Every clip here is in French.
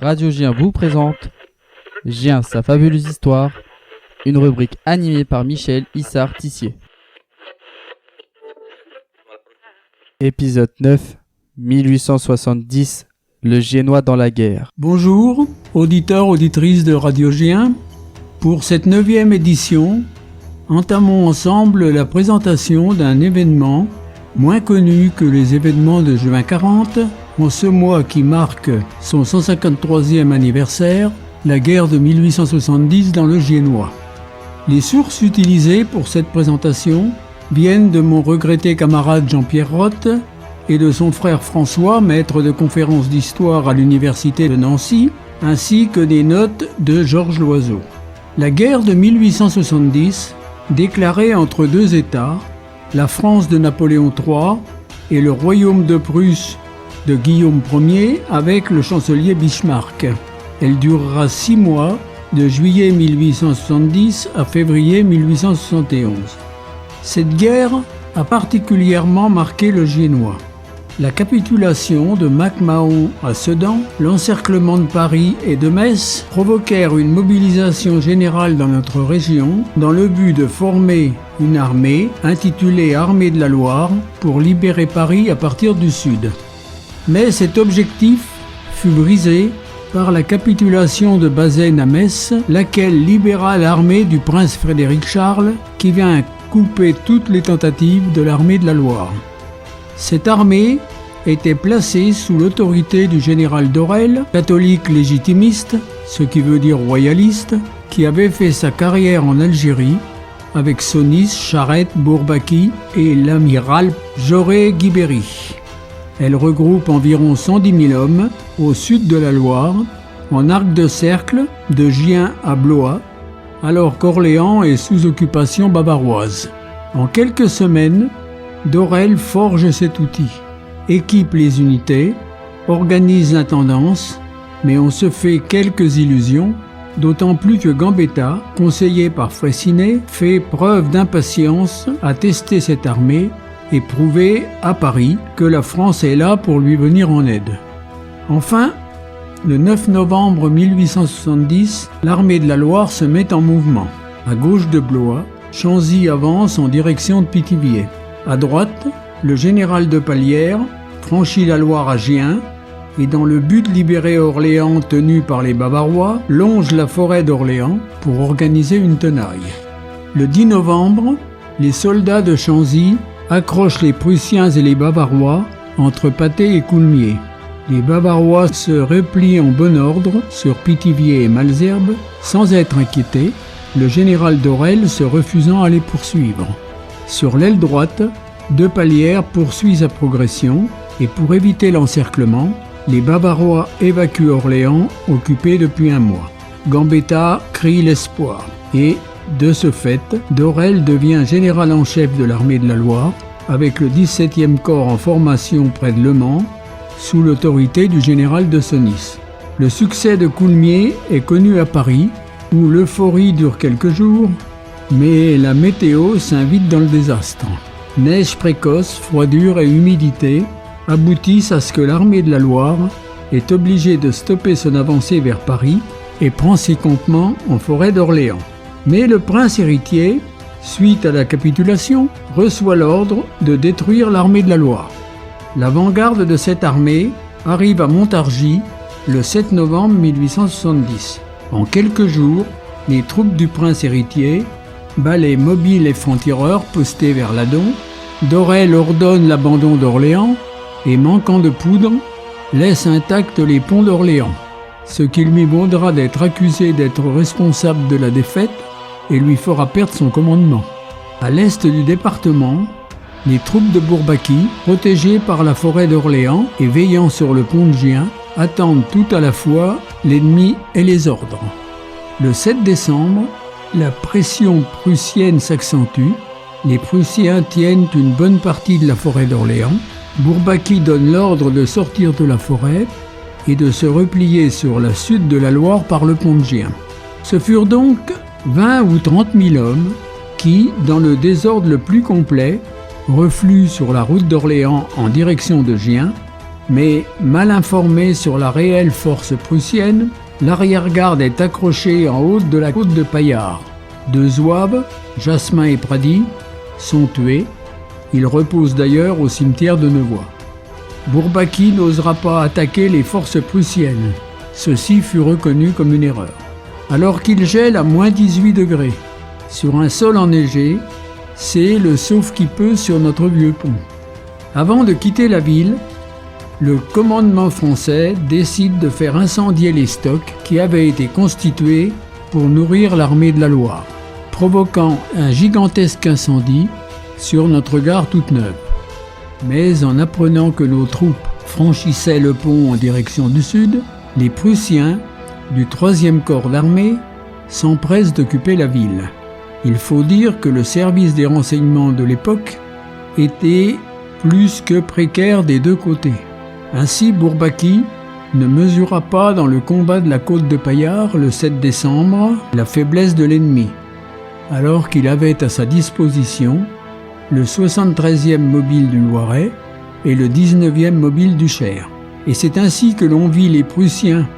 Radio Gien vous présente Gien, sa fabuleuse histoire, une rubrique animée par Michel Issard-Tissier. Épisode 9, 1870, le Giennois dans la guerre. Bonjour, auditeurs, auditrices de Radio Gien. Pour cette 9e édition, entamons ensemble la présentation d'un événement moins connu que les événements de juin 40, en ce mois qui marque son 153e anniversaire, la guerre de 1870 dans le Giennois. Les sources utilisées pour cette présentation viennent de mon regretté camarade Jean-Pierre Roth et de son frère François, maître de conférences d'histoire à l'université de Nancy, ainsi que des notes de Georges Loiseau. La guerre de 1870, déclarée entre deux États, la France de Napoléon III et le royaume de Prusse de Guillaume Ier avec le chancelier Bismarck. Elle durera 6 mois, de juillet 1870 à février 1871. Cette guerre a particulièrement marqué le Giennois. La capitulation de MacMahon à Sedan, l'encerclement de Paris et de Metz provoquèrent une mobilisation générale dans notre région dans le but de former une armée intitulée Armée de la Loire pour libérer Paris à partir du sud. Mais cet objectif fut brisé par la capitulation de Bazaine à Metz, laquelle libéra l'armée du prince Frédéric Charles qui vint couper toutes les tentatives de l'armée de la Loire. Cette armée était placée sous l'autorité du général d'Aurelle, catholique légitimiste, ce qui veut dire royaliste, qui avait fait sa carrière en Algérie avec Sonis, Charette, Bourbaki et l'amiral Jaurès-Guibéry. Elle regroupe environ 110 000 hommes au sud de la Loire, en arc de cercle de Gien à Blois, alors qu'Orléans est sous occupation bavaroise. En quelques semaines, d'Aurelle forge cet outil, équipe les unités, organise l'intendance, mais on se fait quelques illusions, d'autant plus que Gambetta, conseillé par Freycinet, fait preuve d'impatience à tester cette armée et prouver à Paris que la France est là pour lui venir en aide. Enfin, le 9 novembre 1870, l'armée de la Loire se met en mouvement. À gauche de Blois, Chanzy avance en direction de Pithiviers. À droite, le général de Palière franchit la Loire à Gien et dans le but de libérer Orléans tenu par les Bavarois, longe la forêt d'Orléans pour organiser une tenaille. Le 10 novembre, les soldats de Chanzy accrochent les Prussiens et les Bavarois entre Patay et Coulmiers. Les Bavarois se replient en bon ordre sur Pithiviers et Malesherbes sans être inquiétés, le général d'Aurelle se refusant à les poursuivre. Sur l'aile droite, de Palière poursuit sa progression et pour éviter l'encerclement, les Bavarois évacuent Orléans, occupé depuis un mois. Gambetta crie l'espoir et, de ce fait, d'Aurelle devient général en chef de l'armée de la Loire avec le 17e corps en formation près de Le Mans, sous l'autorité du général de Sonis. Le succès de Coulmiers est connu à Paris, où l'euphorie dure quelques jours, mais la météo s'invite dans le désastre. Neige précoce, froidure et humidité aboutissent à ce que l'armée de la Loire est obligée de stopper son avancée vers Paris et prend ses campements en forêt d'Orléans. Mais le prince héritier, suite à la capitulation, reçoit l'ordre de détruire l'armée de la Loire. L'avant-garde de cette armée arrive à Montargis le 7 novembre 1870. En quelques jours, les troupes du prince héritier, balais mobiles et francs-tireurs postés vers l'Adon, d'Aurelle ordonne l'abandon d'Orléans et, manquant de poudre, laisse intacts les ponts d'Orléans, ce qui lui vaudra d'être accusé d'être responsable de la défaite et lui fera perdre son commandement. À l'est du département, les troupes de Bourbaki, protégées par la forêt d'Orléans et veillant sur le pont de Gien, attendent tout à la fois l'ennemi et les ordres. Le 7 décembre, la pression prussienne s'accentue. Les Prussiens tiennent une bonne partie de la forêt d'Orléans. Bourbaki donne l'ordre de sortir de la forêt et de se replier sur la sud de la Loire par le pont de Gien. Ce furent donc 20 ou 30 000 hommes qui, dans le désordre le plus complet, refluent sur la route d'Orléans en direction de Gien Mais mal informé sur la réelle force prussienne, l'arrière-garde est accrochée en haut de la côte de Paillard. 2 zouaves, Jasmin et Prady, sont tués. Ils reposent d'ailleurs au cimetière de Nevoy. Bourbaki n'osera pas attaquer les forces prussiennes. Ceci fut reconnu comme une erreur. Alors qu'il gèle à moins 18 degrés, sur un sol enneigé, c'est le sauve-qui-peut sur notre vieux pont. Avant de quitter la ville, le commandement français décide de faire incendier les stocks qui avaient été constitués pour nourrir l'armée de la Loire, provoquant un gigantesque incendie sur notre gare toute neuve. Mais en apprenant que nos troupes franchissaient le pont en direction du sud, les Prussiens du 3e corps d'armée s'empressent d'occuper la ville. Il faut dire que le service des renseignements de l'époque était plus que précaire des 2 côtés. Ainsi, Bourbaki ne mesura pas dans le combat de la côte de Paillard le 7 décembre la faiblesse de l'ennemi, alors qu'il avait à sa disposition le 73e mobile du Loiret et le 19e mobile du Cher. Et c'est ainsi que l'on vit les Prussiens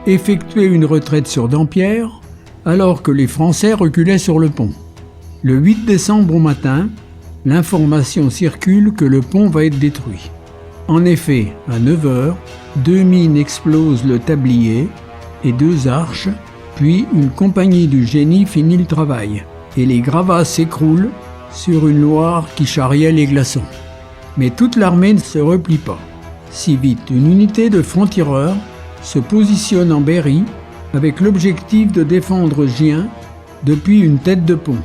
effectuer une retraite sur Dampierre, alors que les Français reculaient sur le pont. Le 8 décembre au matin, l'information circule que le pont va être détruit. En effet, à 9h, 2 mines explosent le tablier et 2 arches, puis une compagnie du génie finit le travail, et les gravats s'écroulent sur une Loire qui charriait les glaçons. Mais toute l'armée ne se replie pas. Si vite, une unité de francs-tireurs se positionne en Berry avec l'objectif de défendre Gien depuis une tête de pont,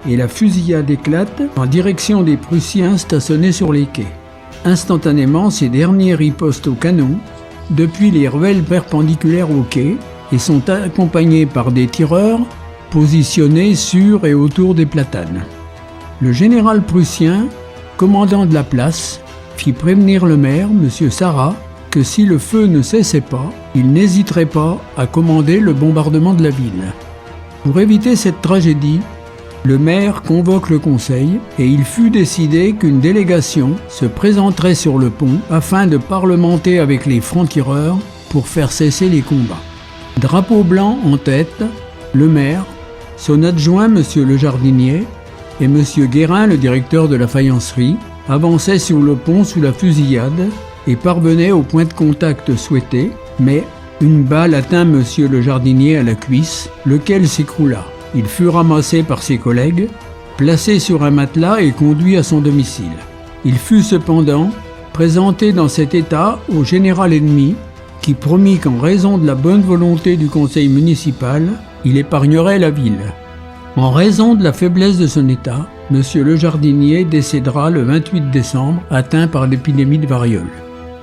et la fusillade éclate en direction des Prussiens stationnés sur les quais. Instantanément, ces derniers ripostent au canon depuis les ruelles perpendiculaires au quai et sont accompagnés par des tireurs positionnés sur et autour des platanes. Le général prussien, commandant de la place, fit prévenir le maire, M. Sarrat, que si le feu ne cessait pas, il n'hésiterait pas à commander le bombardement de la ville. Pour éviter cette tragédie, le maire convoque le conseil et il fut décidé qu'une délégation se présenterait sur le pont afin de parlementer avec les francs-tireurs pour faire cesser les combats. Drapeau blanc en tête, le maire, son adjoint M. le jardinier et M. Guérin, le directeur de la faïencerie, avançaient sur le pont sous la fusillade et parvenaient au point de contact souhaité, mais une balle atteint M. le jardinier à la cuisse, lequel s'écroula. Il fut ramassé par ses collègues, placé sur un matelas et conduit à son domicile. Il fut cependant présenté dans cet état au général ennemi, qui promit qu'en raison de la bonne volonté du conseil municipal, il épargnerait la ville. En raison de la faiblesse de son état, M. le jardinier décédera le 28 décembre, atteint par l'épidémie de variole.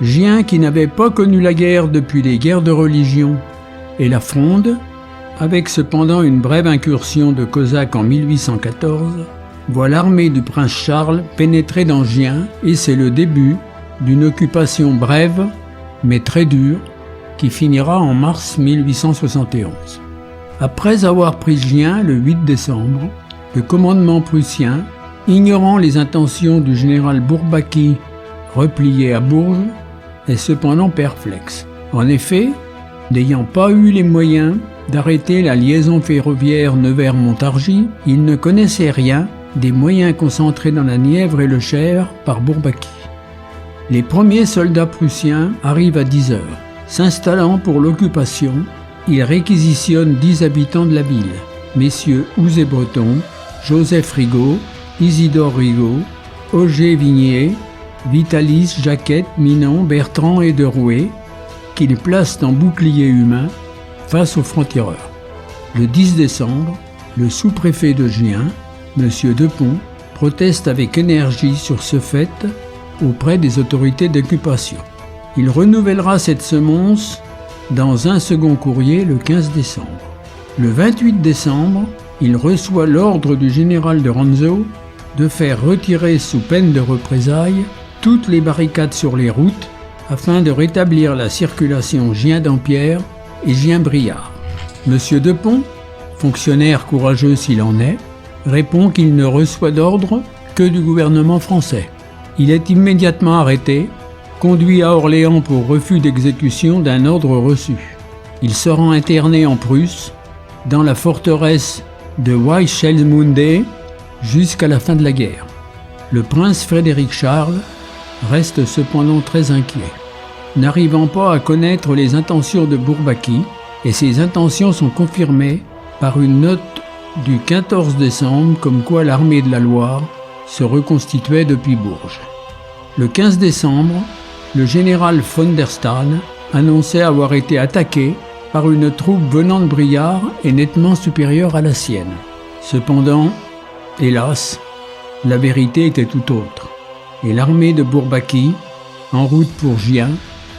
Gien, qui n'avait pas connu la guerre depuis les guerres de religion et la Fronde, avec cependant une brève incursion de Cosaques en 1814, voit l'armée du prince Charles pénétrer dans Gien et c'est le début d'une occupation brève mais très dure qui finira en mars 1871. Après avoir pris Gien le 8 décembre, le commandement prussien, ignorant les intentions du général Bourbaki replié à Bourges, est cependant perplexe. En effet, n'ayant pas eu les moyens d'arrêter la liaison ferroviaire Nevers-Montargis, il ne connaissait rien des moyens concentrés dans la Nièvre et le Cher par Bourbaki. Les premiers soldats prussiens arrivent à 10h. S'installant pour l'occupation, ils réquisitionnent 10 habitants de la ville, messieurs Houzé-Breton, Joseph Rigaud, Isidore Rigaud, Auger Vignier, Vitalis, Jacquette, Minon, Bertrand et Derouet, qu'ils placent en bouclier humain face aux francs-tireurs. Le 10 décembre, le sous-préfet de Gien, M. Depont, proteste avec énergie sur ce fait auprès des autorités d'occupation. Il renouvellera cette semonce dans un second courrier le 15 décembre. Le 28 décembre, il reçoit l'ordre du général de Rantzau de faire retirer sous peine de représailles toutes les barricades sur les routes afin de rétablir la circulation Gien-Dampierre et Gien-Briard. M. Depont, fonctionnaire courageux s'il en est, répond qu'il ne reçoit d'ordre que du gouvernement français. Il est immédiatement arrêté conduit à Orléans pour refus d'exécution d'un ordre reçu. Il sera interné en Prusse, dans la forteresse de Weichselmunde, jusqu'à la fin de la guerre. Le prince Frédéric Charles reste cependant très inquiet, n'arrivant pas à connaître les intentions de Bourbaki, et ces intentions sont confirmées par une note du 14 décembre comme quoi l'armée de la Loire se reconstituait depuis Bourges. Le 15 décembre, le général von der Staan annonçait avoir été attaqué par une troupe venant de Briare et nettement supérieure à la sienne. Cependant, hélas, la vérité était tout autre, et l'armée de Bourbaki, en route pour Gien,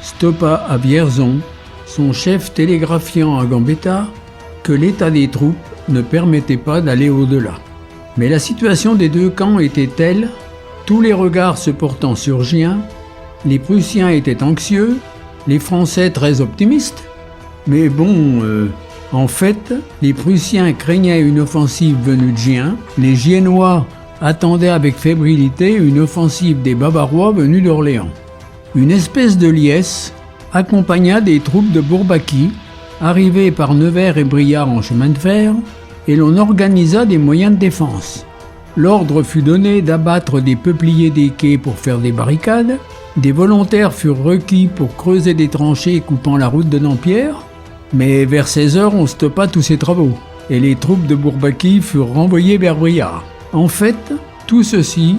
stoppa à Vierzon, son chef télégraphiant à Gambetta que l'état des troupes ne permettait pas d'aller au-delà. Mais la situation des deux camps était telle, tous les regards se portant sur Gien, les Prussiens étaient anxieux, les Français très optimistes, mais en fait, les Prussiens craignaient une offensive venue de Gien, les Giennois attendaient avec fébrilité une offensive des Bavarois venus d'Orléans. Une espèce de liesse accompagna des troupes de Bourbaki, arrivées par Nevers et Briare en chemin de fer, et l'on organisa des moyens de défense. L'ordre fut donné d'abattre des peupliers des quais pour faire des barricades, des volontaires furent requis pour creuser des tranchées coupant la route de Dampierre, mais vers 16 heures on stoppa tous ces travaux, et les troupes de Bourbaki furent renvoyées vers Briare. En fait, tout ceci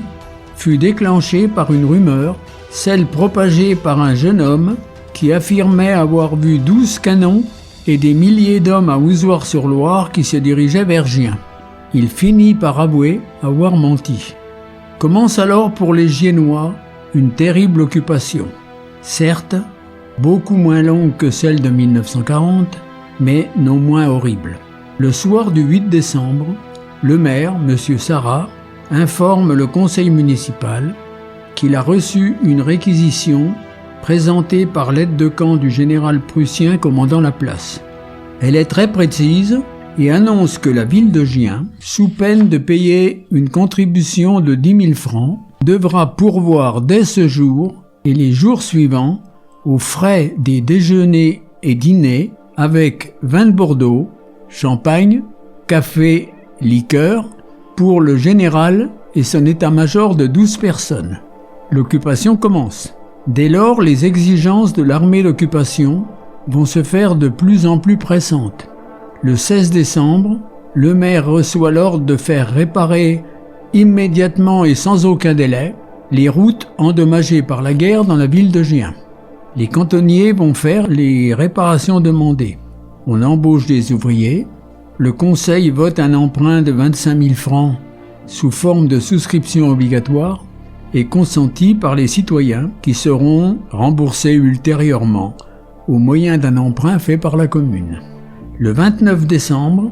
fut déclenché par une rumeur, celle propagée par un jeune homme qui affirmait avoir vu 12 canons et des milliers d'hommes à Ouzouar-sur-Loire qui se dirigeaient vers Gien. Il finit par avouer avoir menti. Commence alors pour les Giennois une terrible occupation. Certes, beaucoup moins longue que celle de 1940, mais non moins horrible. Le soir du 8 décembre, le maire, M. Sarrat, informe le conseil municipal qu'il a reçu une réquisition présentée par l'aide de camp du général prussien commandant la place. Elle est très précise et annonce que la ville de Gien, sous peine de payer une contribution de 10 000 francs, devra pourvoir dès ce jour et les jours suivants aux frais des déjeuners et dîners avec vin de Bordeaux, champagne, café, liqueur pour le général et son état-major de 12 personnes. L'occupation commence. Dès lors, les exigences de l'armée d'occupation vont se faire de plus en plus pressantes. Le 16 décembre, le maire reçoit l'ordre de faire réparer immédiatement et sans aucun délai les routes endommagées par la guerre dans la ville de Gien. Les cantonniers vont faire les réparations demandées. On embauche des ouvriers. Le conseil vote un emprunt de 25 000 francs sous forme de souscription obligatoire et consenti par les citoyens qui seront remboursés ultérieurement au moyen d'un emprunt fait par la commune. Le 29 décembre,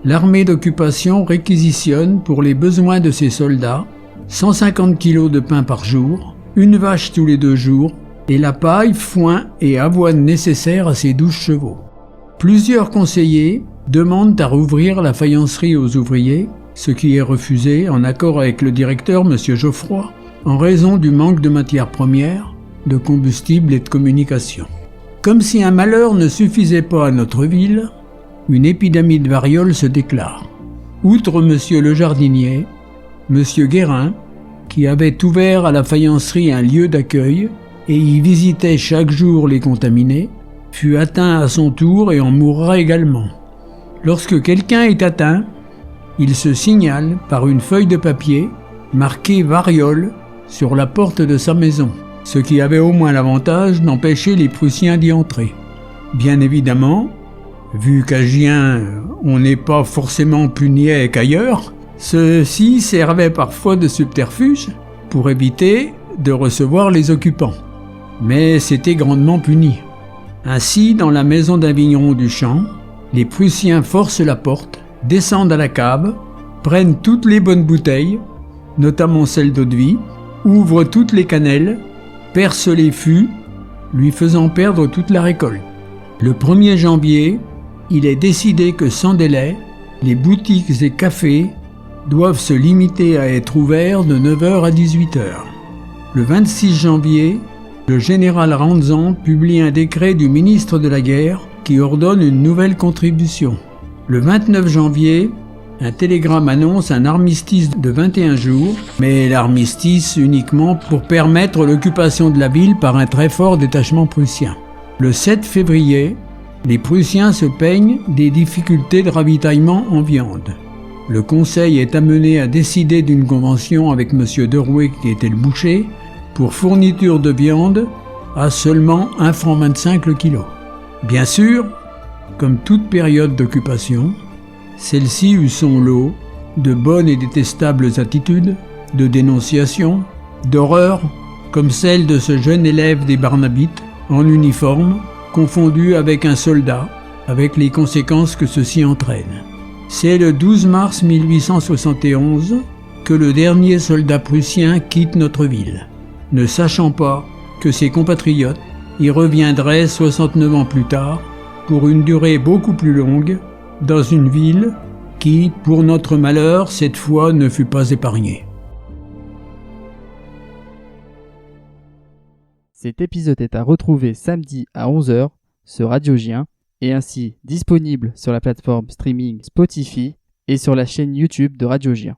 l'armée d'occupation réquisitionne pour les besoins de ses soldats 150 kg de pain par jour, une vache tous les 2 jours et la paille, foin et avoine nécessaires à ses 12 chevaux. Plusieurs conseillers demandent à rouvrir la faïencerie aux ouvriers, ce qui est refusé en accord avec le directeur M. Geoffroy, en raison du manque de matières premières, de combustible et de communication. Comme si un malheur ne suffisait pas à notre ville, une épidémie de variole se déclare. Outre M. le jardinier, M. Guérin, qui avait ouvert à la faïencerie un lieu d'accueil et y visitait chaque jour les contaminés, fut atteint à son tour et en mourra également. Lorsque quelqu'un est atteint, il se signale par une feuille de papier marquée variole sur la porte de sa maison, ce qui avait au moins l'avantage d'empêcher les Prussiens d'y entrer. Bien évidemment, vu qu'à Gien on n'est pas forcément plus niais qu'ailleurs, ceci servait parfois de subterfuge pour éviter de recevoir les occupants. Mais c'était grandement puni. Ainsi, dans la maison d'un vigneron du Champ, les Prussiens forcent la porte, descendent à la cave, prennent toutes les bonnes bouteilles, notamment celles d'eau-de-vie, ouvrent toutes les cannelles, percent les fûts, lui faisant perdre toute la récolte. Le 1er janvier, il est décidé que sans délai, les boutiques et cafés doivent se limiter à être ouverts de 9h à 18h. Le 26 janvier, le général Ranzan publie un décret du ministre de la Guerre qui ordonne une nouvelle contribution. Le 29 janvier, un télégramme annonce un armistice de 21 jours, mais l'armistice uniquement pour permettre l'occupation de la ville par un très fort détachement prussien. Le 7 février, les Prussiens se plaignent des difficultés de ravitaillement en viande. Le Conseil est amené à décider d'une convention avec M. Derouet, qui était le boucher, pour fourniture de viande à seulement 1,25 franc le kilo. Bien sûr, comme toute période d'occupation, celle-ci eut son lot de bonnes et détestables attitudes, de dénonciations, d'horreurs, comme celle de ce jeune élève des Barnabites, en uniforme, confondu avec un soldat, avec les conséquences que ceci entraîne. C'est le 12 mars 1871 que le dernier soldat prussien quitte notre ville, ne sachant pas que ses compatriotes y reviendraient 69 ans plus tard, pour une durée beaucoup plus longue, dans une ville qui, pour notre malheur, cette fois ne fut pas épargnée. Cet épisode est à retrouver samedi à 11h sur Radio Gien et ainsi disponible sur la plateforme streaming Spotify et sur la chaîne YouTube de Radio Gien.